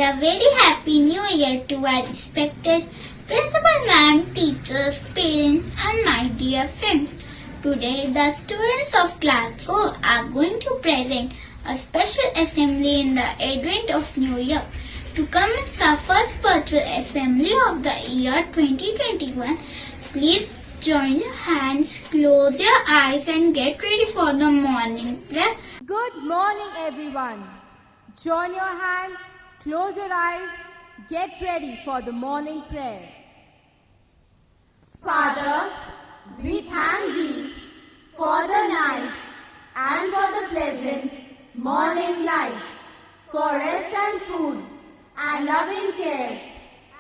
a very happy new year to our respected principal ma'am, teachers, parents and my dear friends. Today the students of class 4 are going to present a special assembly in the advent of New Year. To commence the first virtual assembly of the year 2021, please join your hands, close your eyes and get ready for the morning prayer. Good morning everyone. Join your hands, close your eyes, get ready for the morning prayer. Father, we thank Thee for the night and for the pleasant morning light, for rest and food and loving care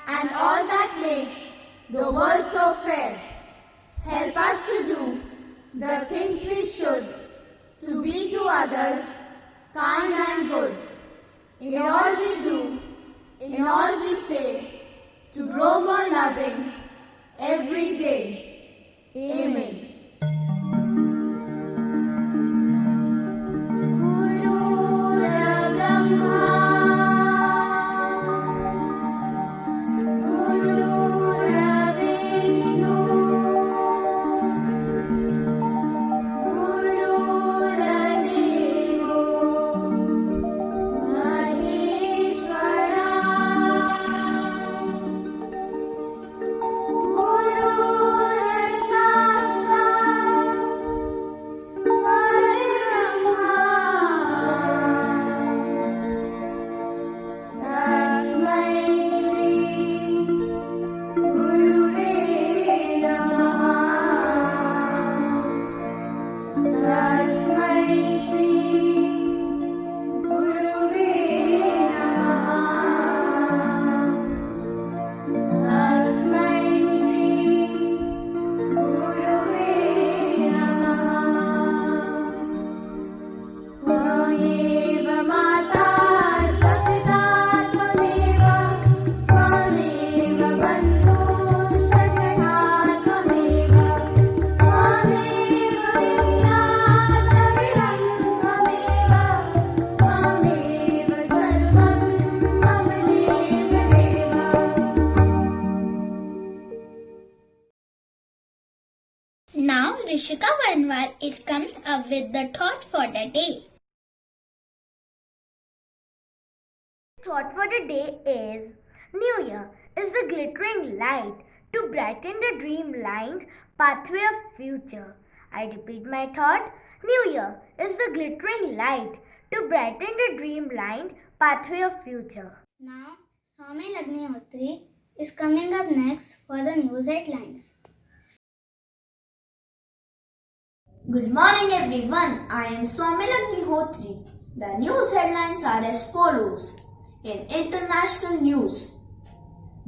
and all that makes the world so fair. Help us to do the things we should, to be to others kind and good. In all we do, in all we say, to grow more loving every day. Amen. Now Rishika Vanwal is coming up with the thought for the day. Thought for the day is New Year is the glittering light to brighten the dreamlined pathway of future. I repeat my thought. New Year is the glittering light to brighten the dreamlined pathway of future. Now, Swami Agnihotri is coming up next for the news headlines. Good morning everyone, I am Somil Agnihotri. The news headlines are as follows. In international news,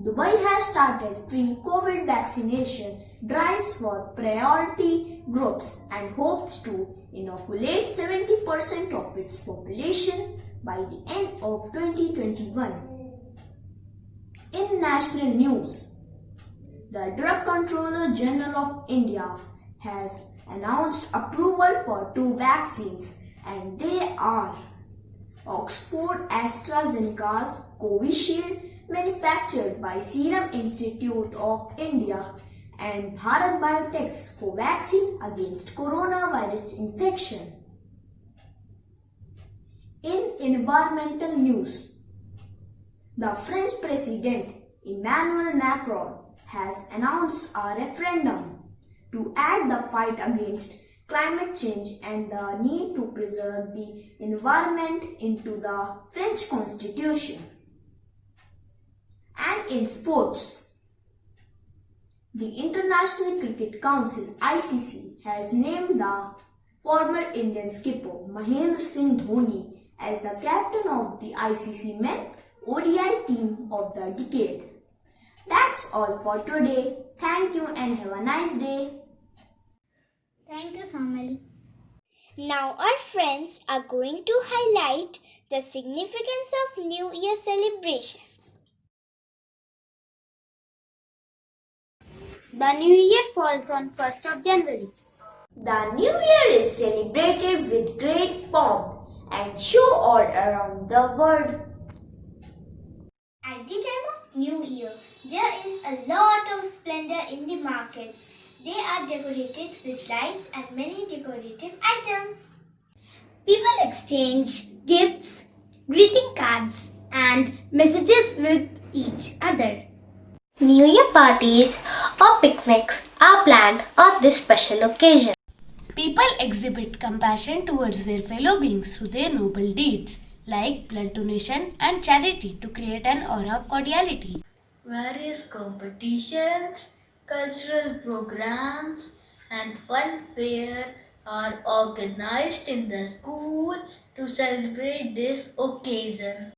Dubai has started free COVID vaccination drives for priority groups and hopes to inoculate 70% of its population by the end of 2021. In national news, the Drug Controller General of India has announced approval for 2 vaccines, and they are Oxford AstraZeneca's Covishield manufactured by Serum Institute of India and Bharat Biotech's Covaxin against coronavirus infection. In environmental news, the French President Emmanuel Macron has announced a referendum to add the fight against climate change and the need to preserve the environment into the French Constitution. And in sports, the International Cricket Council (ICC) has named the former Indian skipper Mahendra Singh Dhoni as the captain of the ICC Men ODI team of the decade. That's all for today. Thank you and have a nice day. Thank you, Samil. Now our friends are going to highlight the significance of New Year celebrations. The New Year falls on 1st of January. The New Year is celebrated with great pomp and show all around the world. At the time of New Year, there is a lot of splendor in the markets. They are decorated with lights and many decorative items. People exchange gifts, greeting cards, and messages with each other. New Year parties or picnics are planned on this special occasion. People exhibit compassion towards their fellow beings through their noble deeds, like blood donation and charity, to create an aura of cordiality. Various competitions, cultural programs, and fun fair are organized in the school to celebrate this occasion.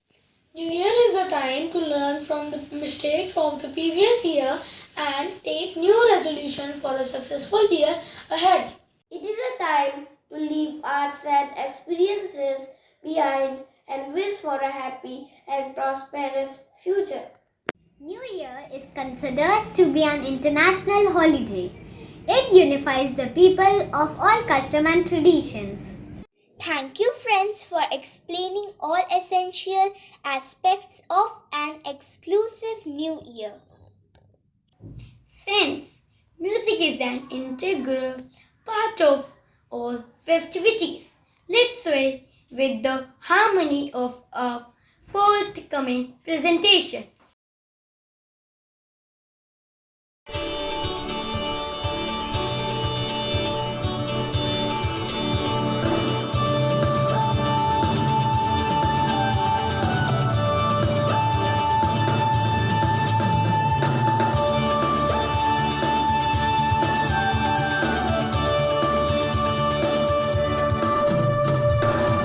New Year is a time to learn from the mistakes of the previous year and take new resolutions for a successful year ahead. It is a time to leave our sad experiences behind and wish for a happy and prosperous future. New Year is considered to be an international holiday. It unifies the people of all customs and traditions. Thank you, friends, for explaining all essential aspects of an exclusive New Year. Friends, music is an integral part of all festivities. Let's sway with the harmony of our forthcoming presentation.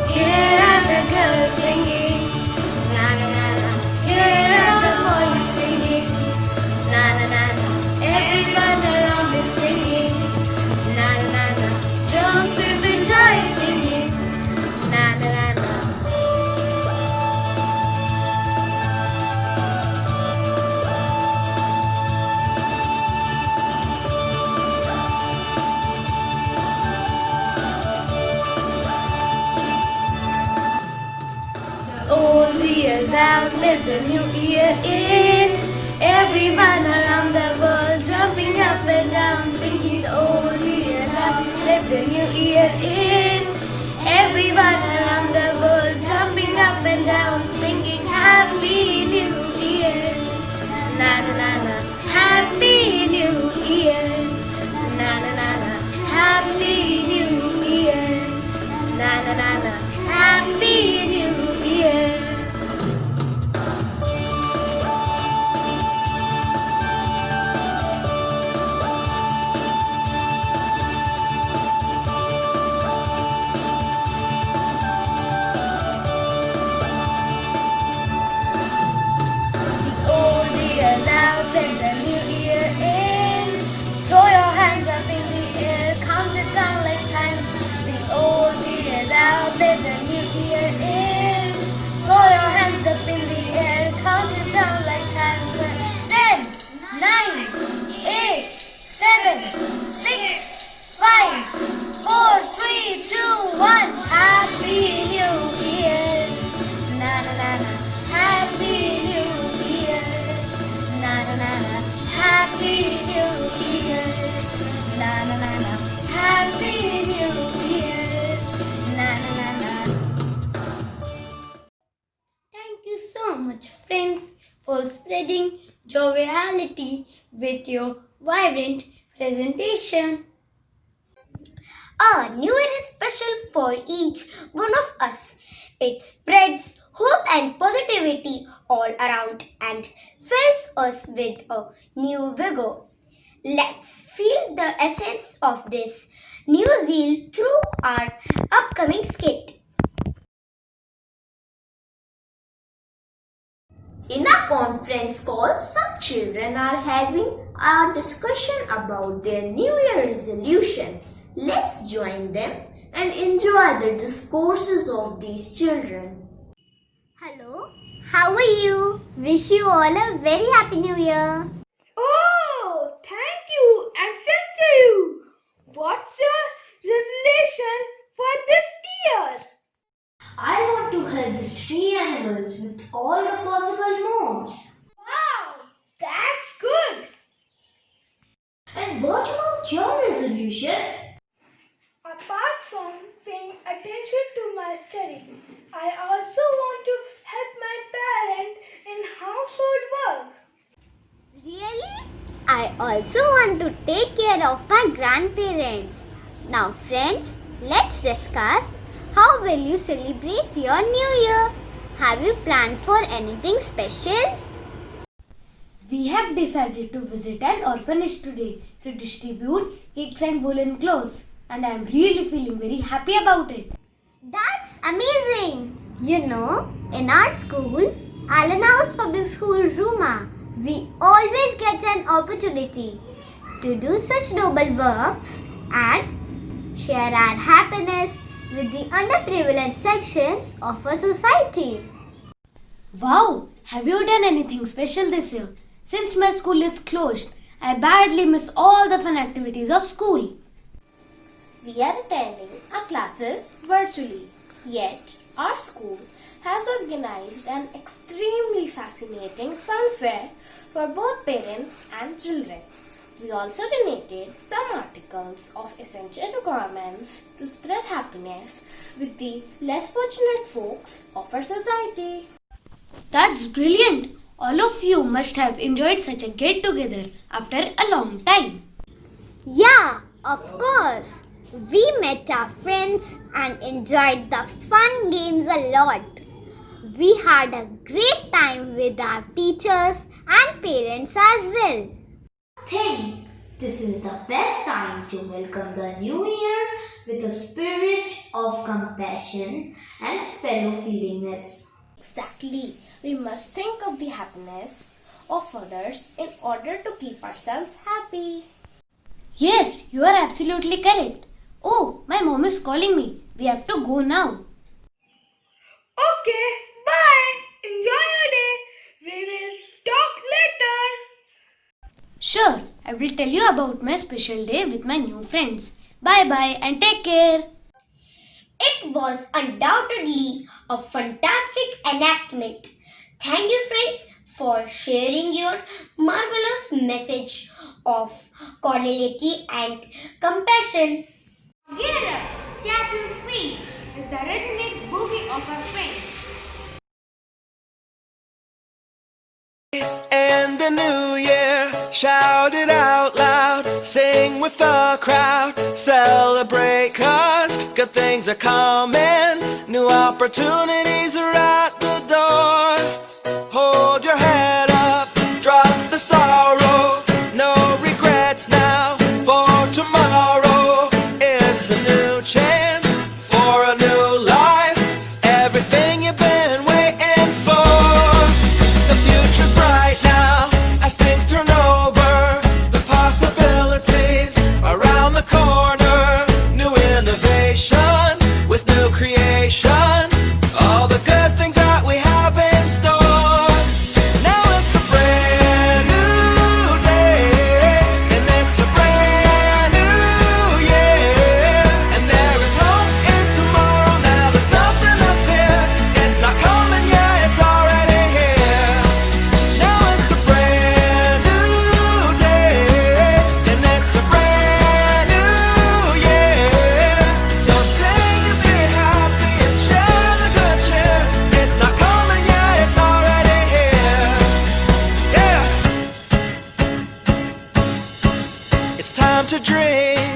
Here are the girls singing, na na na na. Here are the boys singing, na na na na. Everyone around is singing, na na na na. Jones Griffin Joy singing, na na na na. Old year's out, let the new year in. Everyone around the world jumping up and down, singing the old year's out, let the new year in. Everyone around the world jumping up and down, singing Happy New Year. Na na na na, Happy New Year. Na na na na, Happy New Year. Na na na na, Happy New Year. The old year's out, let the new year in. Throw your hands up in the air, count it down like times. The old year's out, let the new year in. Throw your hands up in the air, count it down like times. 10, 9, 8, 7, 6, 5, 4, 3, 2, 1. Happy New Year. Na na na na. Happy New Year. Na na na na. Happy New Year. Na na na na. Happy New Year. Na na na na. Thank you so much, friends, for spreading joviality with your vibrant presentation. Our New Year is special for each one of us. It spreads hope and positivity all around and fills us with a new vigor. Let's feel the essence of this new zeal through our upcoming skit. In a conference call, some children are having a discussion about their New Year resolution. Let's join them and enjoy the discourses of these children. Hello, how are you? Wish you all a very happy new year. Oh, thank you and same to you. What's your resolution for this year? I want want to help the stray animals with all the possible modes. Wow, that's good. And what about your resolution? Apart from paying attention to my study, I also want to help my parents in household work. Really? I also want to take care of my grandparents. Now friends, let's discuss how will you celebrate your new year? Have you planned for anything special? We have decided to visit an orphanage today to distribute cakes and woolen clothes, and I am really feeling very happy about it. That's amazing! You know, in our school, Allen House Public School, Ruma, we always get an opportunity to do such noble works and share our happiness with the underprivileged sections of our society. Wow! Have you done anything special this year? Since my school is closed, I badly miss all the fun activities of school. We are attending our classes virtually, yet our school has organized an extremely fascinating fun fair for both parents and children. We also donated some articles of essential requirements to spread happiness with the less fortunate folks of our society. That's brilliant! All of you must have enjoyed such a get-together after a long time. Yeah, of course. We met our friends and enjoyed the fun games a lot. We had a great time with our teachers and parents as well. I think this is the best time to welcome the new year with a spirit of compassion and fellow feelingness. Exactly. We must think of the happiness of others in order to keep ourselves happy. Yes, you are absolutely correct. Oh, my mom is calling me. We have to go now. Okay, bye. Enjoy your day. We will talk later. Sure, I will tell you about my special day with my new friends. Bye-bye and take care. It was undoubtedly a fantastic enactment. Thank you, friends, for sharing your marvelous message of cordiality and compassion. Get up, tap your feet with the rhythmic boogie of our friends. And the new year, shout it out loud, sing with the crowd, celebrate 'cause good things are coming, new opportunities are at the door. Hold your head up, drop the sorrow, no regrets now for tomorrow. It's a new chance for a new life, everything you've been waiting for. The future's bright now as things turn over, the possibilities around the corner, new innovation with new creation, all the good things that we have in store. Now it's a brand new day, and it's a brand new year, and there is hope in tomorrow. Now there's nothing up here, it's not coming yet, it's already here. Now it's a brand new day, and it's a brand new year. So sing and be happy and share the good cheer. It's not coming yet, it's already here. Yeah. It's time to dream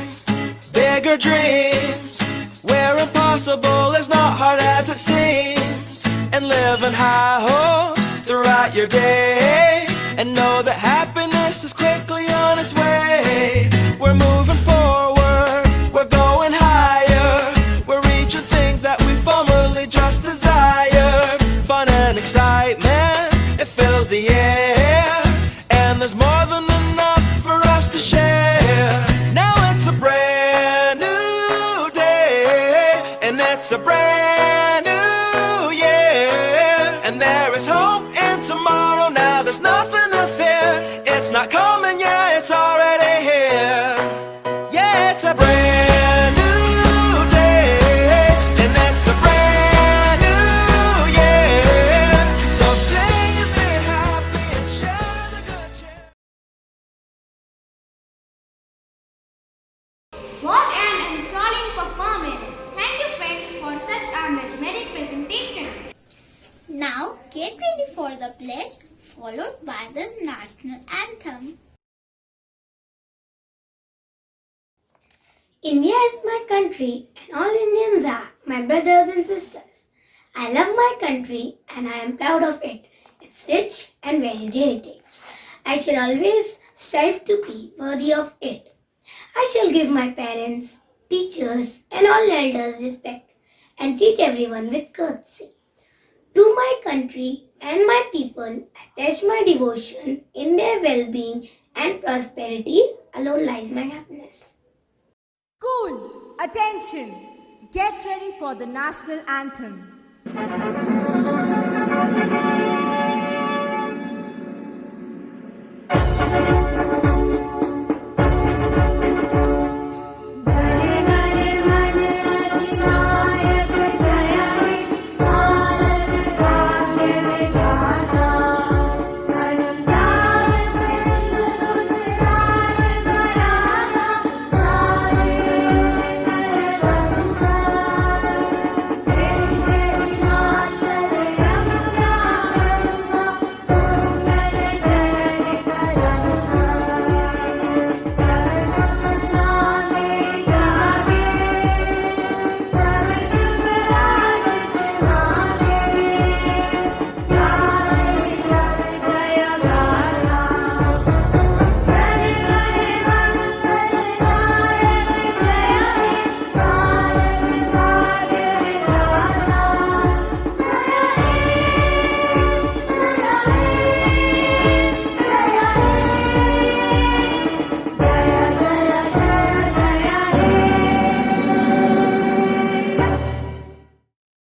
bigger dreams, where impossible is not hard as it seems, and live in high hopes throughout your day, and know that happiness is quickly on its way. We're moving forward, we're going higher, we're reaching things that we formerly just desired. Fun and excitement, it fills the air, and there's more than enough for us to share. Now it's a brand new day, and it's a brand new year, and there is hope in tomorrow. Now there's nothing to fear, it's not coming yet, it's already here. Yeah. mesmeric presentation. Now get ready for the pledge, followed by the national anthem. India is my country and all Indians are my brothers and sisters. I love my country and I am proud of it. It's rich and varied heritage. I shall always strive to be worthy of it. I shall give my parents, teachers and all elders respect and treat everyone with courtesy. To my country and my people, I pledge my devotion. In their well-being and prosperity alone lies my happiness. School, attention! Get ready for the national anthem.